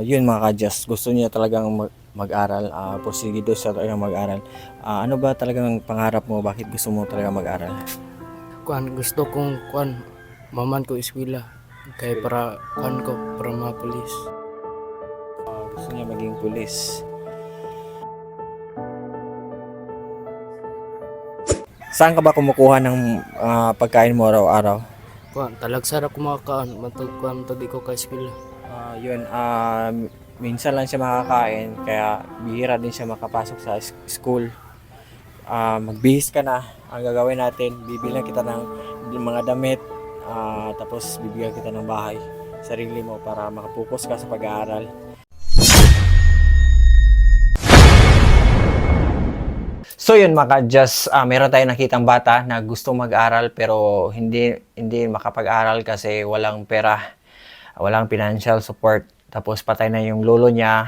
Yun mga ka-Just, gusto niya talagang mag-aral, porsigido siya talagang mag-aral. Ano ba talagang pangarap mo? Bakit gusto mo talaga mag-aral? Gusto kong maman ko eskwela kay para ko para mga pulis. Gusto niya maging pulis. Saan ka ba kumukuha ng pagkain mo araw-araw? Talagsara ko makakaan matag di ko kay eskwela. Yun, minsan lang siya makakain, kaya bihira din siya makapasok sa school. Magbihis ka na. Ang gagawin natin, bibilang kita ng mga damit, tapos bibigyan kita ng bahay, sarili mo, para makapokus ka sa pag-aaral. So yun mga just meron tayong nakitang bata na gusto mag-aral pero hindi makapag-aral kasi walang pera, walang financial support. Tapos patay na yung lolo niya,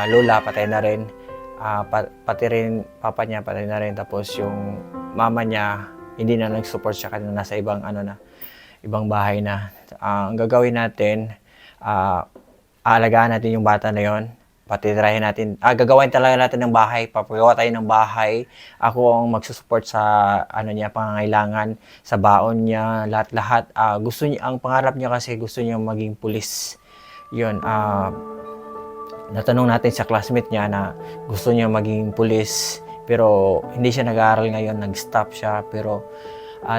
lola patay na rin. Pati rin papa niya patay na rin. Tapos yung mama niya hindi na nag-support siya kasi nasa ibang bahay na. Ang gagawin natin, aalagaan natin yung bata na yon. Patitirahin natin, gagawin talaga natin ng bahay, papagawa tayo ng bahay. Ako ang magsusupport sa niya, pangangailangan, sa baon niya, lahat-lahat. Gusto niya, ang pangarap niya kasi gusto niya maging pulis. Yun, natanong natin sa classmate niya na gusto niya maging pulis, pero hindi siya nag-aaral ngayon, nag-stop siya. Pero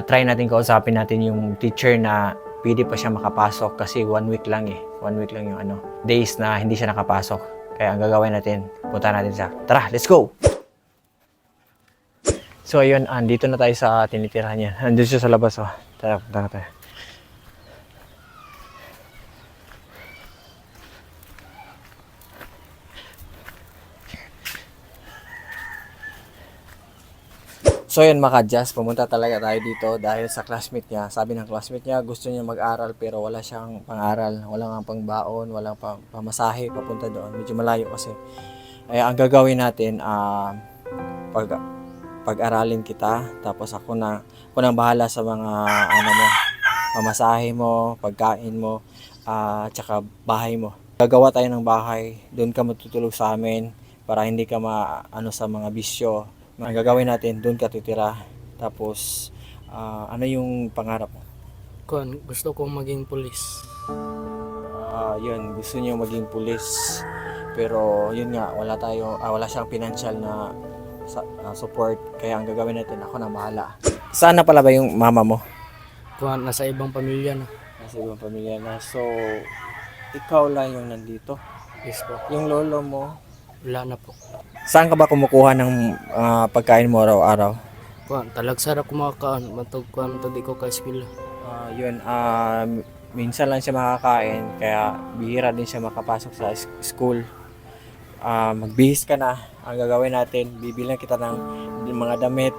try natin kausapin natin yung teacher na pwede pa siya makapasok kasi 1 week lang 1 week lang yung days na hindi siya nakapasok. Kaya ang gagawin natin, punta natin siya. Tara, let's go! So ayun, andito na tayo sa tinitirahan niya. Andito siya sa labas. Tara, punta na tayo. So yun mga ka-Just, pumunta talaga tayo dito dahil sa classmate niya. Sabi ng classmate niya, gusto niya mag-aral pero wala siyang pang-aral. Wala nga pang baon, walang pamasahe papunta doon. Medyo malayo kasi. Ang gagawin natin, pag-aralin kita. Tapos ako nang bahala sa mga mo, pamasahe mo, pagkain mo, tsaka bahay mo. Gagawa tayo ng bahay, doon ka matutulog sa amin para hindi ka sa mga bisyo. Ang gagawin natin, doon ka titira. Tapos, ano yung pangarap mo? Gusto kong maging pulis. Yun, gusto niyo maging pulis. Pero yun nga, wala siyang financial na support. Kaya ang gagawin natin, ako na bahala. Saan na pala ba yung mama mo? Nasa ibang pamilya na. Nasa ibang pamilya na. So, ikaw lang yung nandito. Yes po. Yung lolo mo, Wala na po. saan ka ba kumukuha ng pagkain mo araw-araw? Talagsara ko makakaan matag di ko kay eskwela. Yun, minsan lang siya makakain, kaya bihira din siya makapasok sa school. Magbihis ka na. Ang gagawin natin, bibilang kita ng mga damit,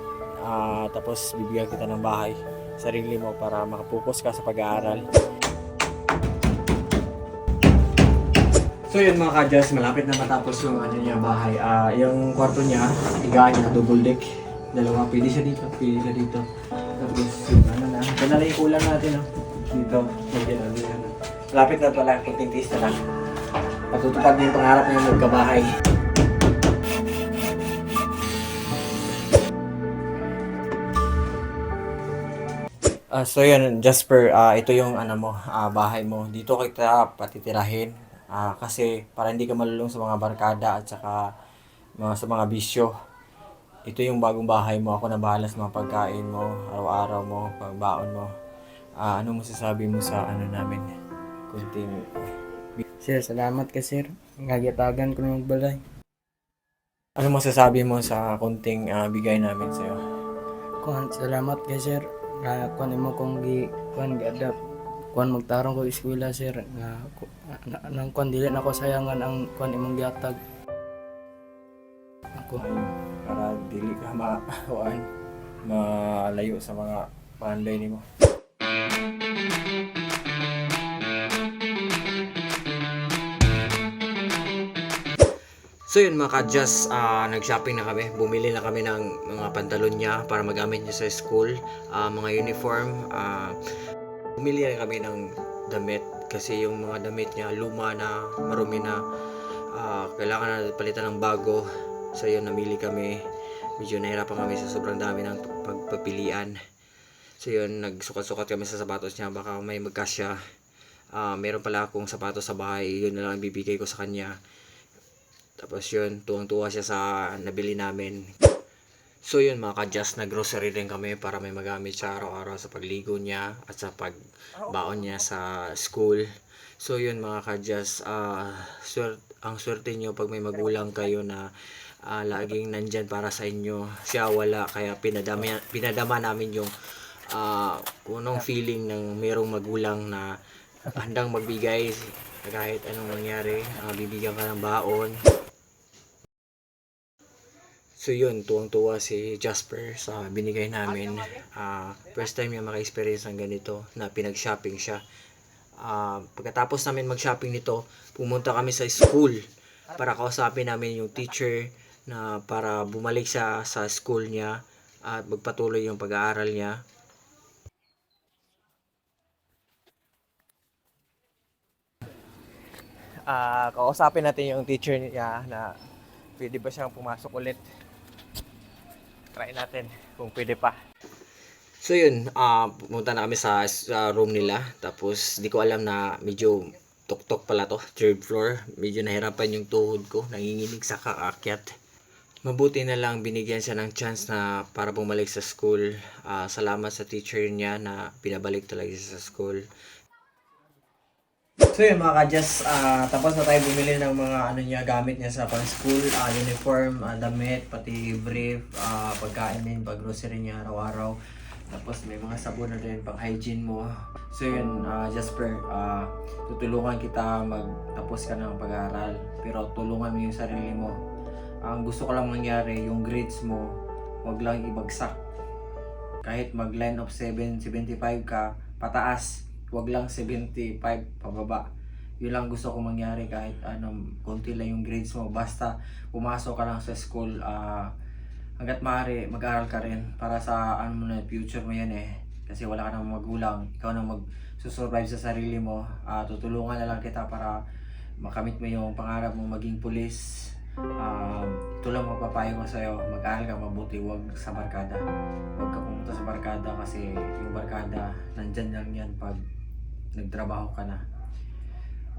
tapos bibigyan kita ng bahay, sarili mo, para makapokus ka sa pag-aaral. So yun mga ka-Just, malapit na matapos yung niya bahay. Yung kwarto niya, higaan niya, double deck. Dalawa, pwede siya dito. Tapos yung na, ito na lang yung kulang natin. Dito, magyan. Malapit na pala, kunting tiis na lang. Patutupad na yung pangarap niya magkabahay. So yun, Jasper, ito yung bahay mo. Dito kita patitirahin. Kasi para hindi ka malulong sa mga barkada at saka sa mga bisyo. Ito yung bagong bahay mo. Ako na bahala sa mga pagkain mo, araw-araw mo, pagbaon mo. Ano masasabi mo sa namin? Kunting... Sir, salamat ka sir. Ngagitagan ko ng balay. Ano masasabi mo sa kunting bigay namin sa'yo? Salamat ka sir. Imo kong gi-adapt. Magtarong ko eskwela sir nga nang dili na ko sayangan ang imong gihatag ako. Para dili ka malayo sa mga panday nimo. So yun mga ka-Just, nag-shopping na kami. Bumili na kami ng mga pantalon niya para magamit niya sa school, mga uniform. Bumili rin kami ng damit kasi yung mga damit niya luma na, marumi na, kailangan na palitan ng bago. So yun, namili kami. Medyo nahirapan kami sa sobrang dami ng pagpapilian. So yun, nagsukat-sukat kami sa sapatos niya, baka may magkasya. Meron pala akong sapatos sa bahay, yun na lang ibibigay ko sa kanya. Tapos yun, tuwang-tuwa siya sa nabili namin. So yun mga ka-just, nag-grocery din kami para may magamit siya araw-araw sa pagligo niya at sa pagbaon niya sa school. So yun mga ka-just, ang swerte nyo pag may magulang kayo na laging nandyan para sa inyo. Siya wala, kaya pinadama namin yung unang feeling ng merong magulang na handang magbigay kahit anong mangyari, bibigyan ka ng baon. So yun, tuwang-tuwa si Jasper sa binigay namin. First time niya maka-experience ng ganito na pinag-shopping siya. Pagkatapos namin mag-shopping nito, pumunta kami sa school para kausapin namin yung teacher na para bumalik siya sa school niya at magpatuloy yung pag-aaral niya. Kausapin natin yung teacher niya na pwede ba siyang pumasok ulit. Try natin kung pwede pa. So yun, pumunta na kami sa room nila. Tapos di ko alam na medyo tuktok pala to, third floor. Medyo nahirapan yung tuhod ko, nanginginig sa kaakyat. Mabuti na lang binigyan siya ng chance na para bumalik sa school. Salamat sa teacher niya na pinabalik talaga siya sa school. So yun mga ka-just, tapos na tayo bumili ng mga gamit niya sa pang-school, uniform, damit, pati brief, pagkain din, pag-grocery niya araw-araw. Tapos may mga sabon na rin, pang-hygiene mo. So yun, Jasper, tutulungan kita magtapos ka ng pag-aaral, pero tulungan mo yung sarili mo. Ang gusto ko lang mangyari, yung grades mo, wag lang ibagsak. Kahit mag-line of 775 ka, pataas. Wag lang 75 pababa. Yun lang gusto ko mangyari kahit konti lang yung grades mo. Basta pumasok ka lang sa school, hanggat maaari mag-aaral ka rin para sa future mo yan eh. Kasi wala ka nang magulang, ikaw nang mag-survive sa sarili mo. Tutulungan na lang kita para makamit mo yung pangarap mo maging pulis. Ito lang mapapayo ko sa'yo, mag-aaral ka mabuti, huwag sa barkada. Huwag ka pumunta sa barkada kasi yung barkada nandyan lang yan pag nagtrabaho ka na.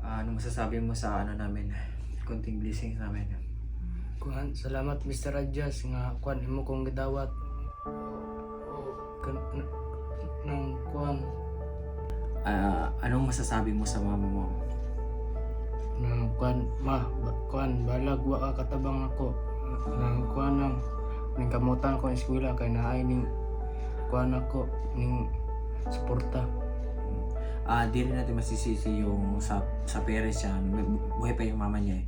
Ano masasabi mo sa namin, konting blessings namin? Kuan, salamat Mr. Rajas nga kuan imo kong gidawat. Nang kuan Anong masasabi mo sa mama mo? nang kuan balag wa ka katabang ako. Nang kuan nang kamutan ko eskwela kay naay ning kuan ako ning suporta. Di rin natin masisisi yung sa parents niya, buhay pa yung mama niya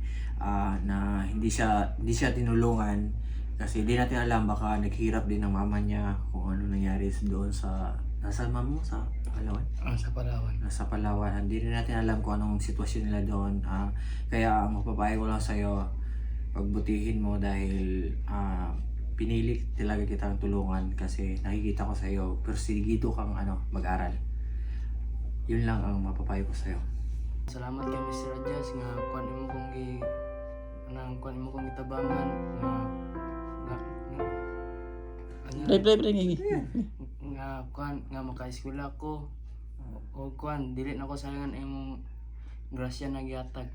na hindi siya tinulungan kasi di natin alam, baka naghirap din ng mama niya kung ano nangyari doon sa nasaan mama mo, sa Palawan? Sa Palawan. Nasa Palawan, hindi rin natin alam kung anong sitwasyon nila doon. Kaya ang mapapayo ko lang sa'yo, pagbutihin mo dahil pinili talaga kitang tulungan kasi nakikita ko sa'yo persigido kang mag-aral. Yun lang ang mapapayo ko sa'yo. Salamat kay Mr. Rajas nga kuan imo kong gitabangan nga kuan nga maka-eskwela ko o kuan dili na ko sayangan imong grasya na gihatag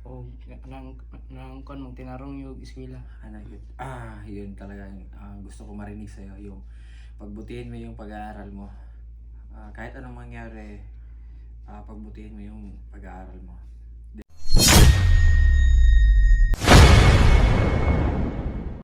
o nang kuan mong tinarong yung eskwela. Yun talaga yung gusto ko marinig sa'yo, yung pagbutihin mo yung pag-aaral mo. Kahit anong mangyari, pagbutihin mo yung pag-aaral mo.